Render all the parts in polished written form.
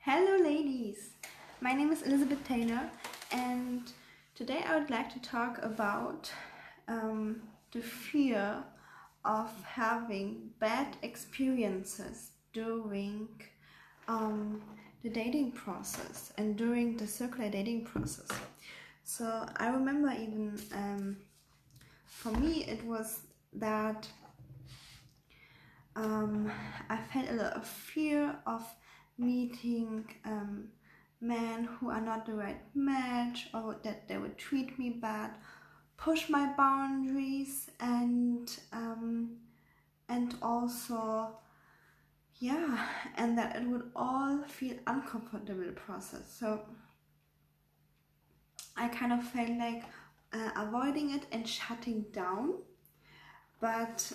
Hello ladies, my name is Elizabeth Taylor and today I would like to talk about the fear of having bad experiences during the dating process and during the circular dating process. So I remember even for me it was that I felt a lot of fear of meeting men who are not the right match, or that they would treat me bad, push my boundaries, and also and that it would all feel uncomfortable in the process. So I kind of felt like avoiding it and shutting down, but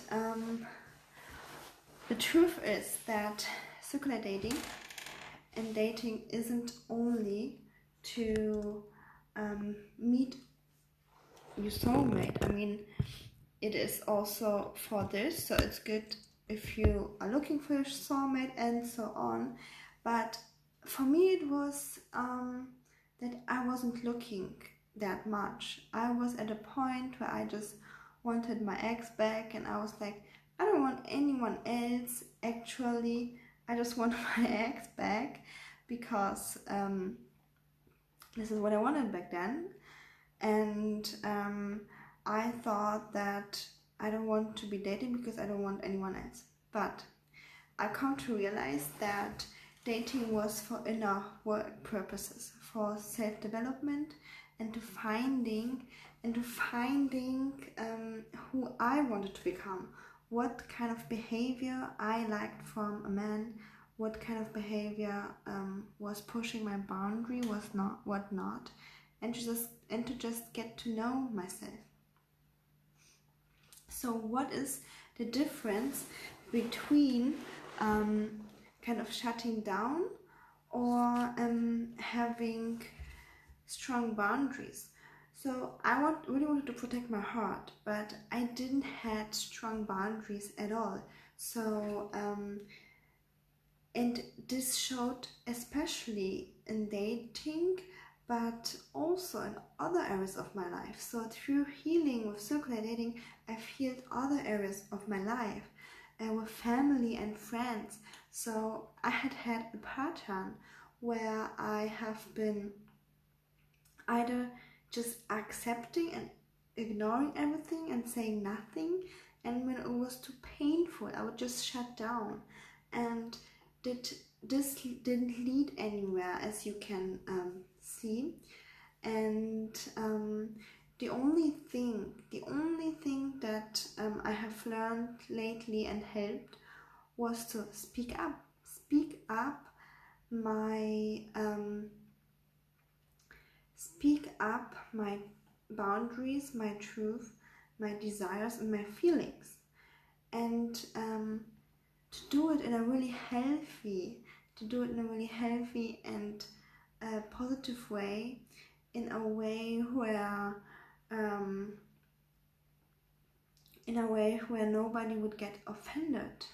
the truth is that circular dating and dating isn't only to meet your soulmate. I mean, it is also for this, so it's good if you are looking for your soulmate and so on. But for me it was that I wasn't looking that much. I was at a point where I just wanted my ex back, and I was like, I don't want anyone else. Actually, I just want my ex back because this is what I wanted back then. And I thought that I don't want to be dating because I don't want anyone else. But I come to realize that dating was for inner work purposes, for self-development, and to finding who I wanted to become, what kind of behavior I liked from a man, what kind of behavior was pushing my boundary, what not, and to just get to know myself. So what is the difference between kind of shutting down or having strong boundaries? So I really wanted to protect my heart, but I didn't have strong boundaries at all. So and this showed especially in dating, but also in other areas of my life. So through healing with circular dating, I've healed other areas of my life, with family and friends. So I had a pattern where I have been either just accepting and ignoring everything and saying nothing, and when it was too painful I would just shut down, and this didn't lead anywhere, as you can see. And the only thing that I have learned lately and helped was to speak up my boundaries, my truth, my desires, and my feelings, and to do it in a really healthy and positive way, in a way where nobody would get offended.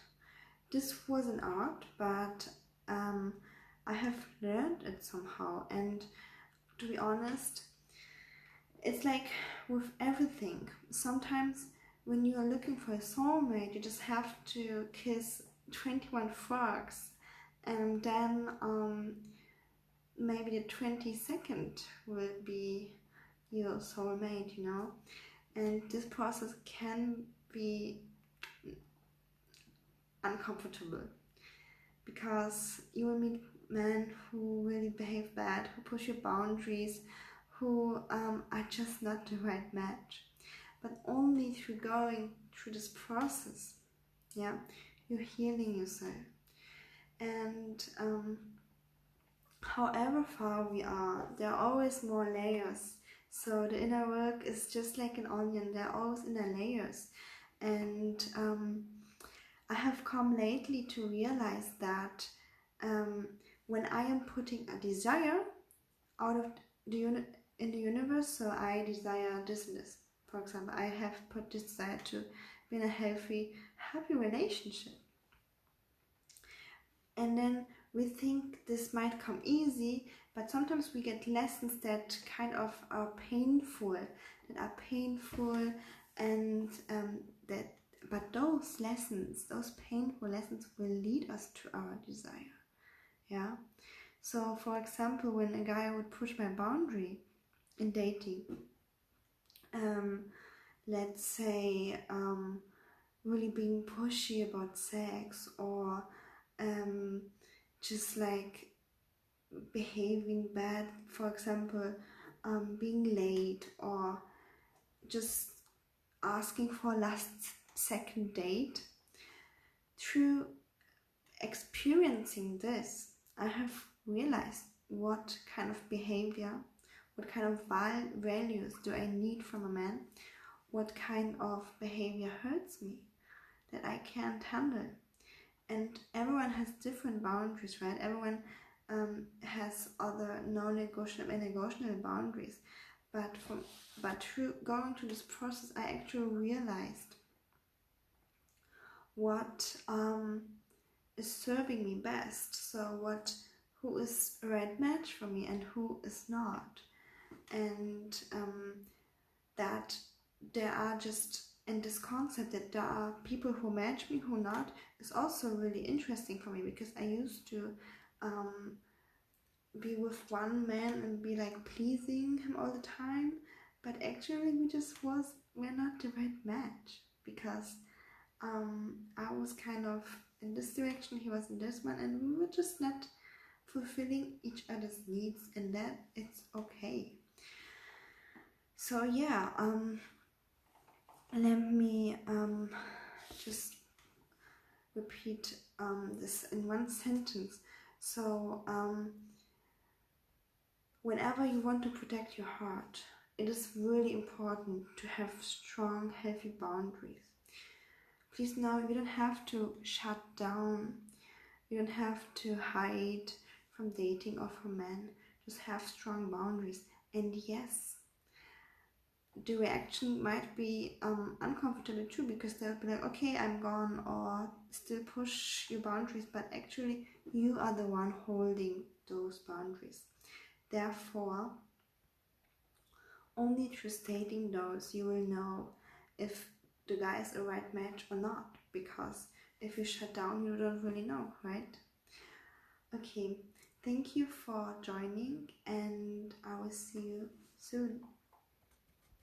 This was an art, but I have learned it somehow. And to be honest, it's like with everything. Sometimes when you are looking for a soulmate, you just have to kiss 21 frogs, and then maybe the 22nd will be your soulmate, and this process can be uncomfortable because you will meet men who really behave bad, who push your boundaries, who are just not the right match. But only through going through this process, you're healing yourself. And however far we are, there are always more layers. So the inner work is just like an onion, there are always inner layers. And I have come lately to realize that when I am putting a desire out of in the universe, so I desire this, for example, I have put this desire to be in a healthy, happy relationship. And then we think this might come easy, but sometimes we get lessons that kind of are painful, and but those lessons, those painful lessons, will lead us to our desire. Yeah. So, for example, when a guy would push my boundary in dating, let's say really being pushy about sex, or just like behaving bad, for example, being late, or just asking for a last second date. Through experiencing this, I have realized what kind of behavior, what kind of values do I need from a man, what kind of behavior hurts me, that I can't handle. And everyone has different boundaries, right? Everyone has other non-negotiable and negotiable boundaries. But through going through this process, I actually realized what is serving me best. So who is a right match for me and who is not. And that there are just, and this concept that there are people who match me, who not, is also really interesting for me, because I used to be with one man and be like pleasing him all the time, but actually we're not the right match, because I was kind of in this direction, he was in this one, and we were just not fulfilling each other's needs, and that it's okay. So yeah, let me just repeat this in one sentence. So whenever you want to protect your heart, it is really important to have strong, healthy boundaries. Please know you don't have to shut down, you don't have to hide from dating or from men. Just have strong boundaries. And yes, the reaction might be uncomfortable too, because they'll be like, okay, I'm gone, or still push your boundaries, but actually you are the one holding those boundaries. Therefore, only through stating those you will know if the guy is a right match or not, because if you shut down, you don't really know, right? Okay, thank you for joining, and I will see you soon.